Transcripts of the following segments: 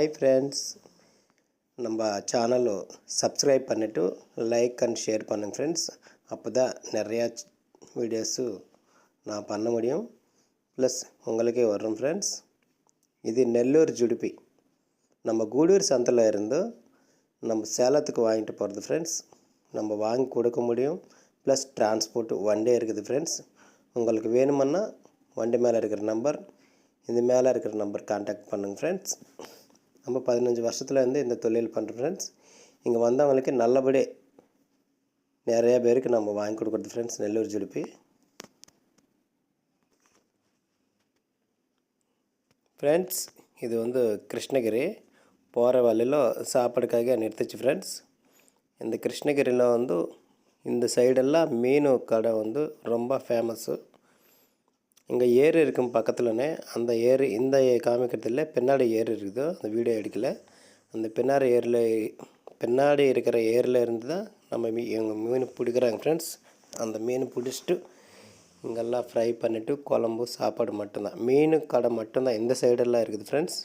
Hi friends, நம்ம channel subscribe பண்ணிவிட்டு like and share பண்ணுங்கள் ஃப்ரெண்ட்ஸ். அப்போ தான் நிறையா வீடியோஸு நான் பண்ண முடியும், ப்ளஸ் உங்களுக்கே வரும் ஃப்ரெண்ட்ஸ். இது நெல்லூர் ஜுடிப்பி, நம்ம கூடூர் சந்தையில் இருந்து நம்ம சேலத்துக்கு வாங்கிட்டு போகிறது ஃப்ரெண்ட்ஸ். நம்ம வாங்கி கொடுக்க முடியும், ப்ளஸ் டிரான்ஸ்போர்ட் வண்டி இருக்குது ஃப்ரெண்ட்ஸ். உங்களுக்கு வேணுமன்னா வண்டி மேலே இருக்கிற நம்பர், இந்த மேலே இருக்கிற நம்பர் கான்டாக்ட் பண்ணுங்கள் ஃப்ரெண்ட்ஸ். நம்ம 15 வருஷத்துலேருந்து இந்த தொழில் பண்ணுறோம் ஃப்ரெண்ட்ஸ். இங்கே வந்தவங்களுக்கு நல்லபடி நிறையா பேருக்கு நம்ம வாங்கி கொடுக்குறது ஃப்ரெண்ட்ஸ். நெல்லூர் ஜுடிப்பி ஃப்ரெண்ட்ஸ், இது கிருஷ்ணகிரி போகிற வழியில் சாப்பாடுக்காக நிறுத்திச்சு ஃப்ரெண்ட்ஸ். இந்த கிருஷ்ணகிரியில் இந்த சைடெல்லாம் மீன் கடை ரொம்ப ஃபேமஸ்ஸு. இங்கே ஏரி இருக்கும் பக்கத்துலனே, அந்த ஏரி இந்த காமிக்கிறதில்ல, பின்னாடி ஏரி இருக்குது, அந்த வீடியோ எடுக்கல. அந்த பின்னாடி இருக்கிற ஏரியில் இருந்து தான் நம்ம எங்கள் மீன் பிடிக்கிறாங்க ஃப்ரெண்ட்ஸ். அந்த மீன் பிடிச்சிட்டு இங்கெல்லாம் ஃப்ரை பண்ணிவிட்டு குழம்பு சாப்பாடு மட்டும்தான். மீன் கடை மட்டும்தான் இந்த சைடெல்லாம் இருக்குது ஃப்ரெண்ட்ஸ்.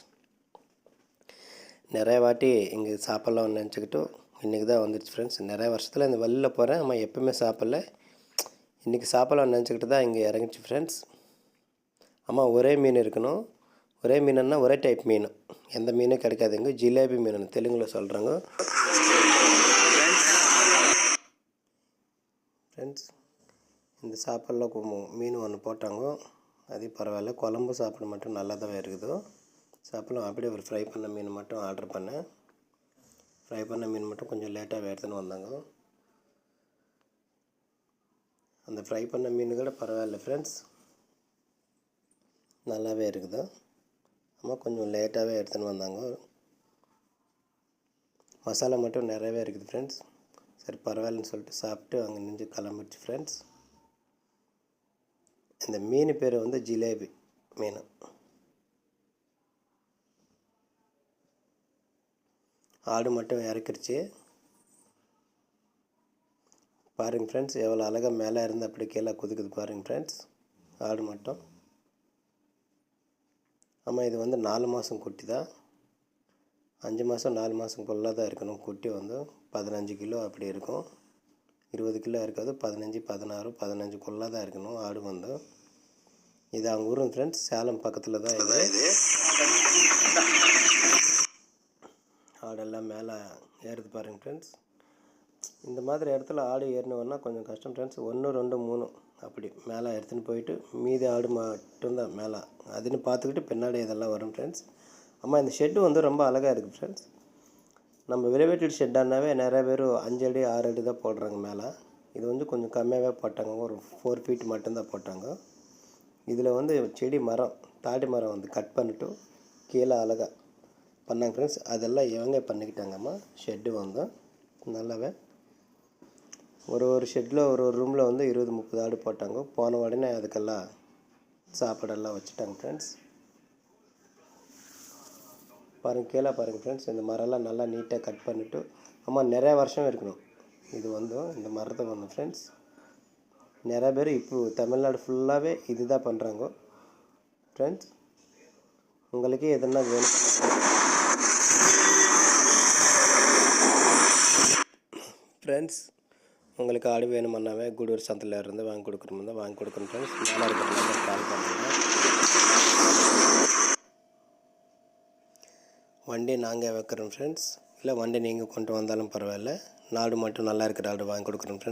நிறைய வாட்டி இங்கே சாப்பிட்லாம் நினச்சிக்கிட்டு இன்றைக்கி தான் வந்துடுச்சு ஃப்ரெண்ட்ஸ். நிறைய வருஷத்தில் இந்த வழியில் போகிறேன், அம்மா எப்போவுமே சாப்பிடல, இன்றைக்கி சாப்பிட்லான்னு நினச்சிக்கிட்டு தான் இங்கே இறங்கிச்சு ஃப்ரெண்ட்ஸ். அம்மா ஒரே மீன் இருக்கணும், ஒரே மீனுன்னா ஒரே டைப் மீன், எந்த மீனும் கிடைக்காதுங்க. ஜிலேபி மீன் தெலுங்கில் சொல்கிறாங்க ஃப்ரெண்ட்ஸ். இந்த சாப்பாடில் மீன் ஒன்று போட்டாங்க, அது பரவாயில்ல. குழம்பு சாப்பாடு மட்டும் நல்லா தான் இருக்குது. சாப்பிடலாம். அப்படியே ஒரு ஃப்ரை பண்ண மீன் மட்டும் ஆர்டர் பண்ணேன். ஃப்ரை பண்ண மீன் மட்டும் கொஞ்சம் லேட்டாக எடுத்துன்னு வந்தாங்க. அந்த ஃப்ரை பண்ண மீன் கூட பரவாயில்ல ஃப்ரெண்ட்ஸ், நல்லாவே இருக்குது. அம்மா கொஞ்சம் லேட்டாகவே எடுத்துன்னு வந்தாங்க. மசாலா மட்டும் நிறையவே இருக்குது ஃப்ரெண்ட்ஸ். சரி பரவாயில்லன்னு சொல்லிட்டு சாப்பிட்டு அங்கே நின்று கிளம்பிடுச்சு ஃப்ரெண்ட்ஸ். இந்த மீன் பேர் ஜிலேபி மீன். ஆடு மட்டும் இறக்கிடுச்சு பாருங்கள் ஃப்ரெண்ட்ஸ். எவ்வளோ அழகாக மேலே இருந்து அப்படி கீழே குதிக்குது பாருங்கள் ஃப்ரெண்ட்ஸ், ஆடு மட்டும். ஆமாம், இது 4 மாதம் குட்டி தான். 5 மாதம் 4 மாதம்குள்ளே தான் இருக்கணும். குட்டி 15 கிலோ அப்படி இருக்கும், 20 கிலோ இருக்காது. 15, 16, 15குள்ளே தான் இருக்கணும் ஆடு. இது அவங்க ஊரும் ஃப்ரெண்ட்ஸ், சேலம் பக்கத்தில் தான் இது. ஆடெல்லாம் மேலே ஏறுது பாருங்கள் ஃப்ரெண்ட்ஸ். இந்த மாதிரி இடத்துல ஆடு ஏறினோன்னா கொஞ்சம் கஷ்டம் ஃப்ரெண்ட்ஸ். 1, 2, 3 அப்படி மேலே எடுத்துன்னு போயிட்டு மீதி ஆடு மட்டும்தான் மேலே அதுன்னு பார்த்துக்கிட்டு பின்னாடி இதெல்லாம் வரும் ஃப்ரெண்ட்ஸ். அம்மா இந்த ஷெட்டு ரொம்ப அழகாக இருக்குது ஃப்ரெண்ட்ஸ். நம்ம வெலிவேட்டட் ஷெட்டானாவே நிறைய பேர் 5 அடி 6 அடி தான் போடுறாங்க மேலே. இது கொஞ்சம் கம்மியாகவே போட்டாங்க, ஒரு 4 ஃபீட் மட்டும்தான் போட்டாங்க. இதில் செடி மரம், தாடி மரம் கட் பண்ணிவிட்டு கீழே அழகாக பண்ணாங்க ஃப்ரெண்ட்ஸ். அதெல்லாம் இவங்க பண்ணிக்கிட்டாங்கம்மா. ஷெட்டு நல்லாவே ஒரு ஷெட்டில் ஒரு ரூமில் 20, 30 ஆடு போட்டாங்க. போன உடனே அதுக்கெல்லாம் சாப்பாடெல்லாம் வச்சுட்டாங்க ஃப்ரெண்ட்ஸ். பாருங்கள், கீழே பாருங்கள் ஃப்ரெண்ட்ஸ். இந்த மரம்லாம் நல்லா நீட்டாக கட் பண்ணிவிட்டு, அம்மா நிறையா வருஷம் இருக்கணும் இது இந்த மரத்தை ஃப்ரெண்ட்ஸ். நிறையா பேர் இப்போ தமிழ்நாடு ஃபுல்லாகவே இது தான் பண்ணுறாங்க ஃப்ரெண்ட்ஸ். உங்களுக்கே எதுனா வேணும் ஃப்ரெண்ட்ஸ், உங்களுக்கு ஆடு வேணுமன்னாவே கூடூர் சந்தையில் இருந்து வாங்கி கொடுக்குறோம் வாங்கி கொடுக்குறோம் ஃப்ரெண்ட்ஸ். மேலே இருக்கிற நம்பர் கால் பண்ணுங்கள். வண்டி நாங்கள் வைக்கிறோம் ஃப்ரெண்ட்ஸ், இல்லை வண்டி நீங்கள் கொண்டு வந்தாலும் பரவாயில்ல. நாடு மட்டும் நல்லா இருக்கிற ஆடு வாங்கி கொடுக்குறோம் ஃப்ரெண்ட்ஸ்.